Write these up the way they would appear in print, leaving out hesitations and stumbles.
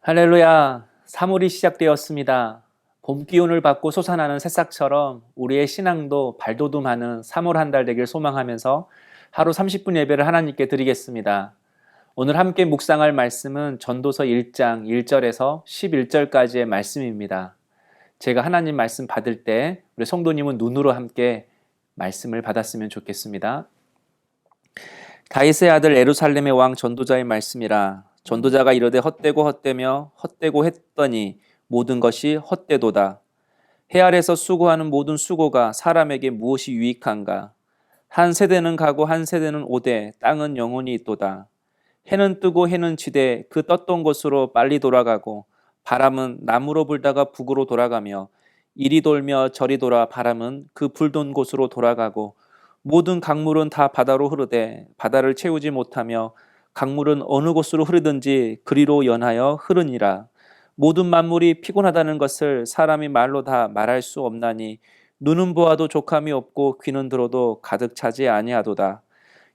할렐루야, 3월이 시작되었습니다. 봄 기운을 받고 솟아나는 새싹처럼 우리의 신앙도 발돋움하는 3월 한 달 되길 소망하면서 하루 30분 예배를 하나님께 드리겠습니다. 오늘 함께 묵상할 말씀은 전도서 1장 1절에서 11절까지의 말씀입니다. 제가 하나님 말씀 받을 때 우리 성도님은 눈으로 함께 말씀을 받았으면 좋겠습니다. 다윗의 아들 예루살렘의 왕 전도자의 말씀이라. 전도자가 이르되 헛되고 헛되며 헛되고 했더니 모든 것이 헛되도다. 해 아래서 수고하는 모든 수고가 사람에게 무엇이 유익한가? 한 세대는 가고 한 세대는 오되 땅은 영원히 있도다. 해는 뜨고 해는 지되 그 떴던 곳으로 빨리 돌아가고 바람은 남으로 불다가 북으로 돌아가며 이리 돌며 저리 돌아 바람은 그 불던 곳으로 돌아가고 모든 강물은 다 바다로 흐르되 바다를 채우지 못하며 강물은 어느 곳으로 흐르든지 그리로 연하여 흐르니라. 모든 만물이 피곤하다는 것을 사람이 말로 다 말할 수 없나니 눈은 보아도 족함이 없고 귀는 들어도 가득 차지 아니하도다.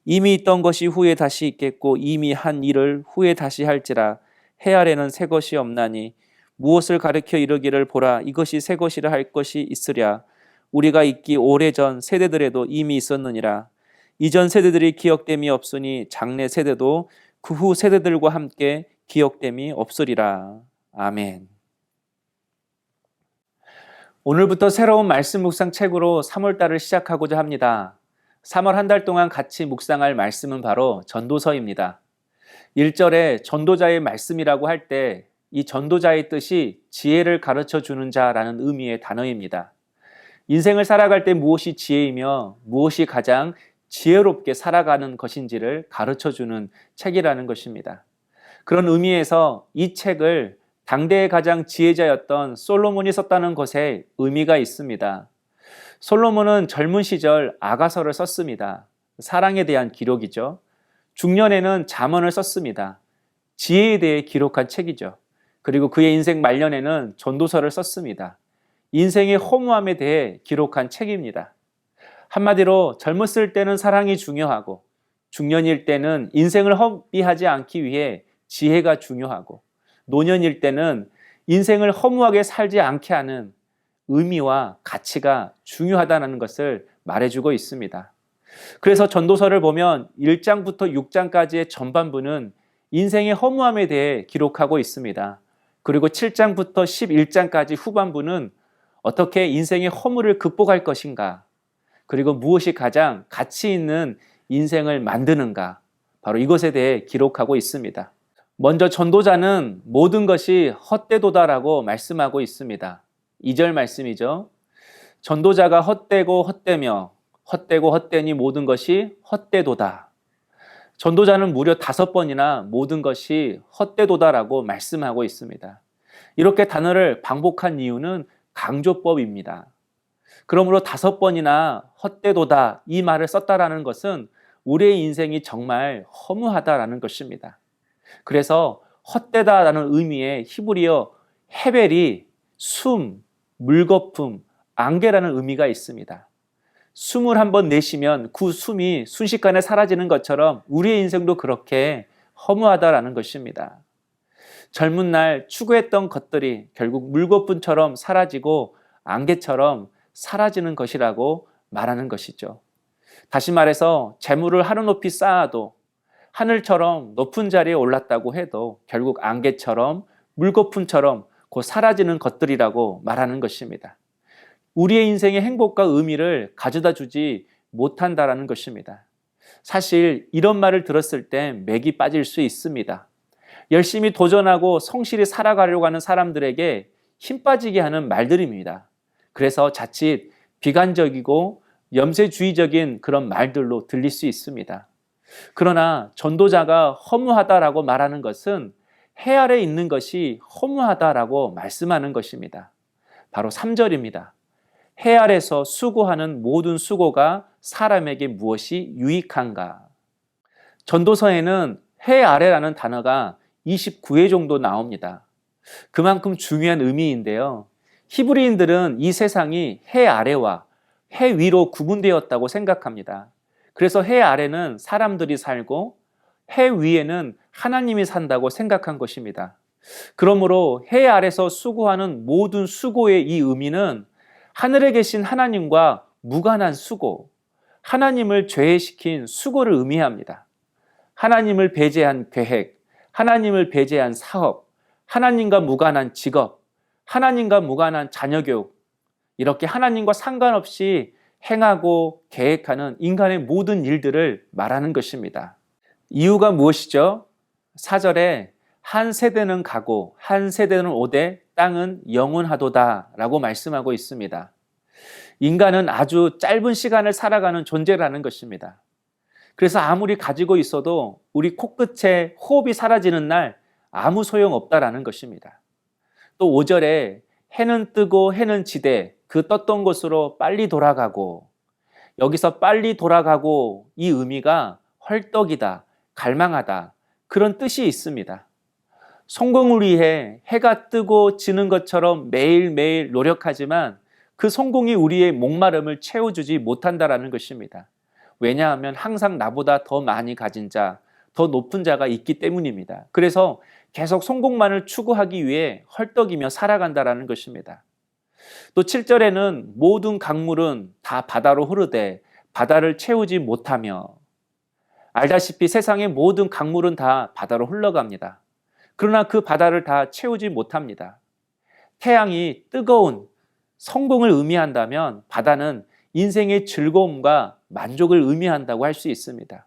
이미 있던 것이 후에 다시 있겠고 이미 한 일을 후에 다시 할지라. 해 아래는 새 것이 없나니 무엇을 가리켜 이르기를 보라 이것이 새 것이라 할 것이 있으랴. 우리가 있기 오래전 세대들에도 이미 있었느니라. 이전 세대들이 기억됨이 없으니 장래 세대도 그 후 세대들과 함께 기억됨이 없으리라. 아멘. 오늘부터 새로운 말씀 묵상 책으로 3월달을 시작하고자 합니다. 3월 한 달 동안 같이 묵상할 말씀은 바로 전도서입니다. 1절에 전도자의 말씀이라고 할 때 이 전도자의 뜻이 지혜를 가르쳐 주는 자라는 의미의 단어입니다. 인생을 살아갈 때 무엇이 지혜이며 무엇이 가장 지혜롭게 살아가는 것인지를 가르쳐주는 책이라는 것입니다. 그런 의미에서 이 책을 당대의 가장 지혜자였던 솔로몬이 썼다는 것에 의미가 있습니다. 솔로몬은 젊은 시절 아가서를 썼습니다. 사랑에 대한 기록이죠. 중년에는 잠언을 썼습니다. 지혜에 대해 기록한 책이죠. 그리고 그의 인생 말년에는 전도서를 썼습니다. 인생의 허무함에 대해 기록한 책입니다. 한마디로 젊었을 때는 사랑이 중요하고 중년일 때는 인생을 허비하지 않기 위해 지혜가 중요하고 노년일 때는 인생을 허무하게 살지 않게 하는 의미와 가치가 중요하다는 것을 말해주고 있습니다. 그래서 전도서를 보면 1장부터 6장까지의 전반부는 인생의 허무함에 대해 기록하고 있습니다. 그리고 7장부터 11장까지 후반부는 어떻게 인생의 허물을 극복할 것인가, 그리고 무엇이 가장 가치 있는 인생을 만드는가, 바로 이것에 대해 기록하고 있습니다. 먼저 전도자는 모든 것이 헛되도다라고 말씀하고 있습니다. 2절 말씀이죠. 전도자가 헛되고 헛되며 헛되고 헛되니 모든 것이 헛되도다. 전도자는 무려 5번이나 모든 것이 헛되도다라고 말씀하고 있습니다. 이렇게 단어를 반복한 이유는 강조법입니다. 그러므로 5번이나 헛되도다 이 말을 썼다라는 것은 우리의 인생이 정말 허무하다라는 것입니다. 그래서 헛되다라는 의미의 히브리어 헤벨이 숨, 물거품, 안개라는 의미가 있습니다. 숨을 한번 내쉬면 그 숨이 순식간에 사라지는 것처럼 우리의 인생도 그렇게 허무하다라는 것입니다. 젊은 날 추구했던 것들이 결국 물거품처럼 사라지고 안개처럼 사라지는 것이라고 말하는 것이죠. 다시 말해서 재물을 하루 높이 쌓아도 하늘처럼 높은 자리에 올랐다고 해도 결국 안개처럼 물거품처럼 곧 사라지는 것들이라고 말하는 것입니다. 우리의 인생의 행복과 의미를 가져다 주지 못한다라는 것입니다. 사실 이런 말을 들었을 때 맥이 빠질 수 있습니다. 열심히 도전하고 성실히 살아가려고 하는 사람들에게 힘 빠지게 하는 말들입니다. 그래서 자칫 비관적이고 염세주의적인 그런 말들로 들릴 수 있습니다. 그러나 전도자가 허무하다라고 말하는 것은 해 아래 있는 것이 허무하다라고 말씀하는 것입니다. 바로 3절입니다. 해 아래서 수고하는 모든 수고가 사람에게 무엇이 유익한가? 전도서에는 해 아래라는 단어가 29회 정도 나옵니다. 그만큼 중요한 의미인데요. 히브리인들은 이 세상이 해 아래와 해 위로 구분되었다고 생각합니다. 그래서 해 아래는 사람들이 살고 해 위에는 하나님이 산다고 생각한 것입니다. 그러므로 해 아래서 수고하는 모든 수고의 이 의미는 하늘에 계신 하나님과 무관한 수고, 하나님을 죄시킨 수고를 의미합니다. 하나님을 배제한 계획, 하나님을 배제한 사업, 하나님과 무관한 직업, 하나님과 무관한 자녀 교육, 이렇게 하나님과 상관없이 행하고 계획하는 인간의 모든 일들을 말하는 것입니다. 이유가 무엇이죠? 4절에 한 세대는 가고 한 세대는 오되 땅은 영원하도다 라고 말씀하고 있습니다. 인간은 아주 짧은 시간을 살아가는 존재라는 것입니다. 그래서 아무리 가지고 있어도 우리 코끝에 호흡이 사라지는 날 아무 소용없다라는 것입니다. 또 5절에 해는 뜨고 해는 지되 그 떴던 곳으로 빨리 돌아가고, 여기서 빨리 돌아가고 이 의미가 헐떡이다, 갈망하다, 그런 뜻이 있습니다. 성공을 위해 해가 뜨고 지는 것처럼 매일매일 노력하지만 그 성공이 우리의 목마름을 채워주지 못한다라는 것입니다. 왜냐하면 항상 나보다 더 많이 가진 자, 더 높은 자가 있기 때문입니다. 그래서 계속 성공만을 추구하기 위해 헐떡이며 살아간다라는 것입니다. 또 7절에는 모든 강물은 다 바다로 흐르되 바다를 채우지 못하며, 알다시피 세상의 모든 강물은 다 바다로 흘러갑니다. 그러나 그 바다를 다 채우지 못합니다. 태양이 뜨거운 성공을 의미한다면 바다는 인생의 즐거움과 만족을 의미한다고 할 수 있습니다.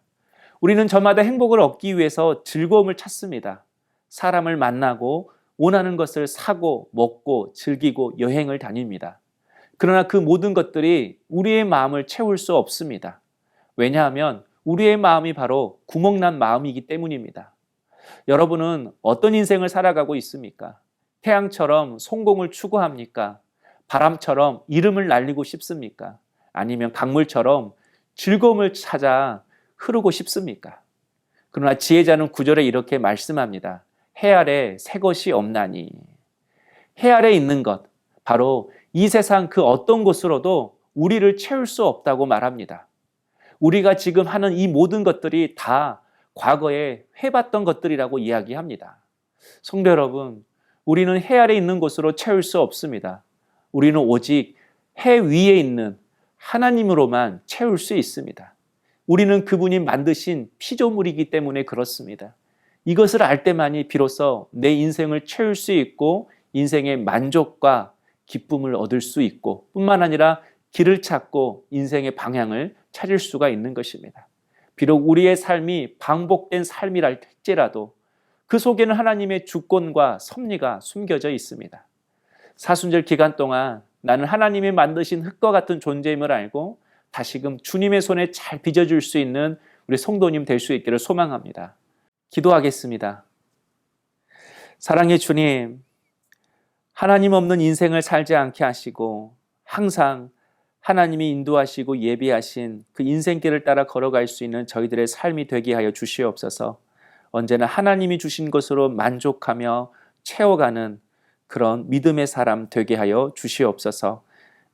우리는 저마다 행복을 얻기 위해서 즐거움을 찾습니다. 사람을 만나고 원하는 것을 사고 먹고 즐기고 여행을 다닙니다. 그러나 그 모든 것들이 우리의 마음을 채울 수 없습니다. 왜냐하면 우리의 마음이 바로 구멍난 마음이기 때문입니다. 여러분은 어떤 인생을 살아가고 있습니까? 태양처럼 성공을 추구합니까? 바람처럼 이름을 날리고 싶습니까? 아니면 강물처럼 즐거움을 찾아 흐르고 싶습니까? 그러나 지혜자는 9절에 이렇게 말씀합니다. 해 아래 새 것이 없나니. 해 아래 있는 것, 바로 이 세상 그 어떤 것으로도 우리를 채울 수 없다고 말합니다. 우리가 지금 하는 이 모든 것들이 다 과거에 해봤던 것들이라고 이야기합니다. 성도 여러분, 우리는 해 아래 있는 곳으로 채울 수 없습니다. 우리는 오직 해 위에 있는 하나님으로만 채울 수 있습니다. 우리는 그분이 만드신 피조물이기 때문에 그렇습니다. 이것을 알 때만이 비로소 내 인생을 채울 수 있고 인생의 만족과 기쁨을 얻을 수 있고, 뿐만 아니라 길을 찾고 인생의 방향을 찾을 수가 있는 것입니다. 비록 우리의 삶이 반복된 삶이랄지라도 그 속에는 하나님의 주권과 섭리가 숨겨져 있습니다. 사순절 기간 동안 나는 하나님이 만드신 흙과 같은 존재임을 알고 다시금 주님의 손에 잘 빚어줄 수 있는 우리 성도님 될 수 있기를 소망합니다. 기도하겠습니다. 사랑의 주님, 하나님 없는 인생을 살지 않게 하시고 항상 하나님이 인도하시고 예비하신 그 인생길을 따라 걸어갈 수 있는 저희들의 삶이 되게 하여 주시옵소서. 언제나 하나님이 주신 것으로 만족하며 채워가는 그런 믿음의 사람 되게 하여 주시옵소서.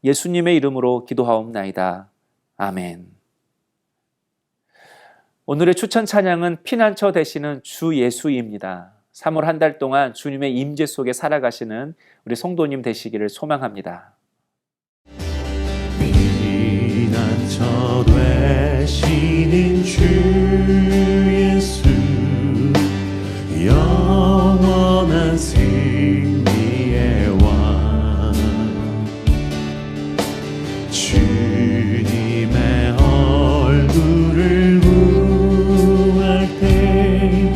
예수님의 이름으로 기도하옵나이다. 아멘. 오늘의 추천 찬양은 피난처 되시는 주 예수입니다. 3월 한 달 동안 주님의 임재 속에 살아가시는 우리 성도님 되시기를 소망합니다. 피난처 되시는 주 예수, 영원한 승리의 왕, 주님의 얼굴을 구할 때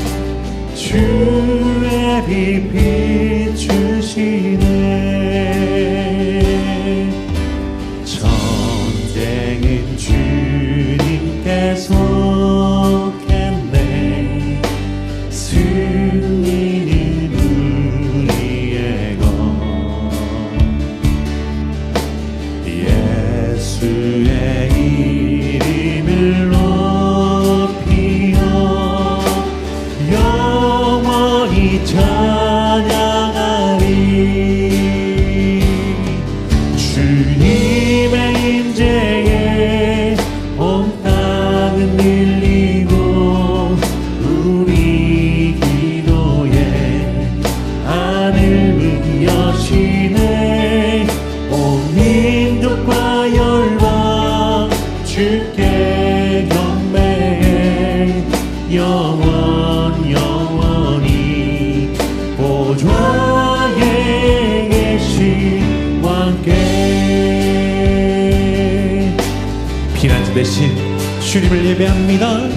주의 빛 비추시네. 전쟁은 주님께 속했네. 승리는 우리의 것. 예수의 이름을 높이어 영원히 찬양하리. 주님의 임재에 온 땅은 들리고 우리 기도에 되신 주님을 예배합니다.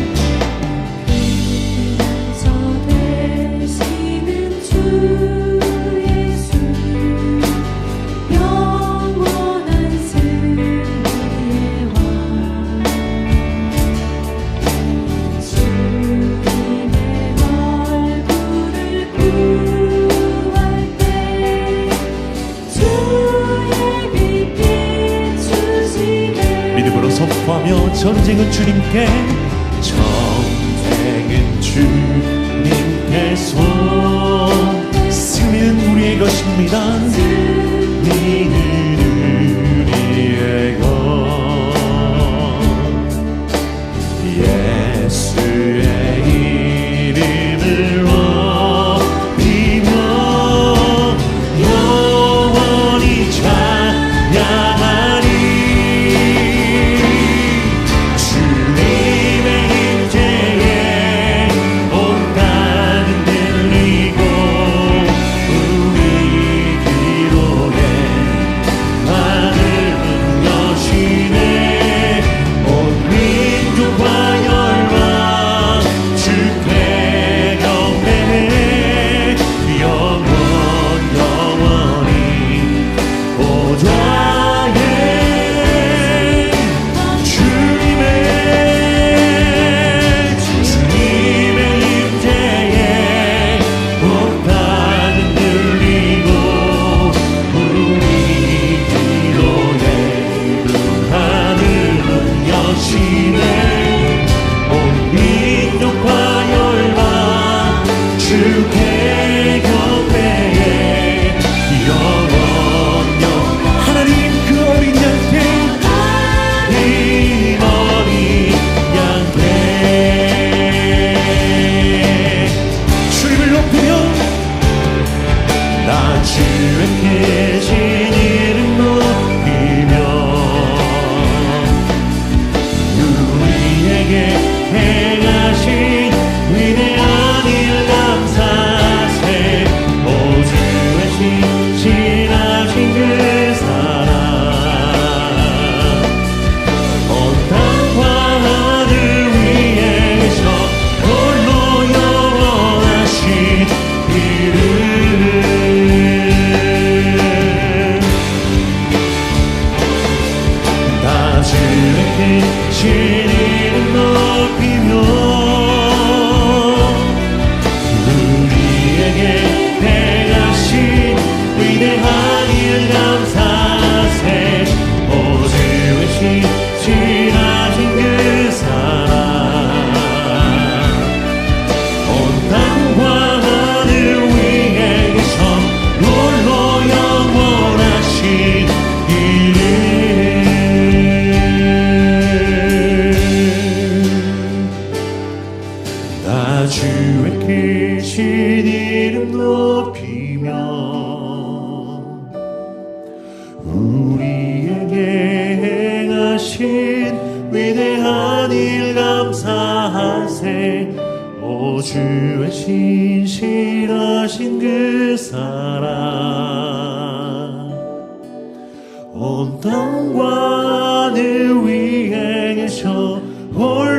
되시는 주 예수 영원한 승리의 왕 주님의 얼굴을 구할 때 주의 빛 비추시네 믿음으로 선포하며 전쟁은 주님께, 전쟁은 주님께서, 승리는 우리의 것입니다. 승리는 우리의 것. 예수의 이름을 높이며 영원히 찬양하리. 주님의 임재에 온 땅은 들리고 우리 기도에 하늘은 여시네. 온 민족과 열방 주께 경배해. 영원히 보좌에 주님의 임재에 온 땅은 들리고 우리 기도에 하늘은 여시네. 온 민족과 열방 주께 경배해. 하나님 그 어린 양께, 이 어린 양께 주님을 높이며 나 주의 크신 이름 높이며 우리에게 행하신 위대한 일 감사세. 오 주의 신실하신 그 사랑 온 땅과 하늘 위에 계셔 홀로 영원하신 이름. 다 주의 크신 이름 높이며 우리에게 행하신 위대한 일 감사세. 오 주의 신실하신 그 사랑 온 땅과 하늘 위에 계셔 홀로 영원하신 이름. 나 주의 크신 이름 높이며 우리에게 행하신 위대한 일 감사하세. 오 주의 신실하신 그 사랑 온 땅과 하늘 위에 계셔 홀로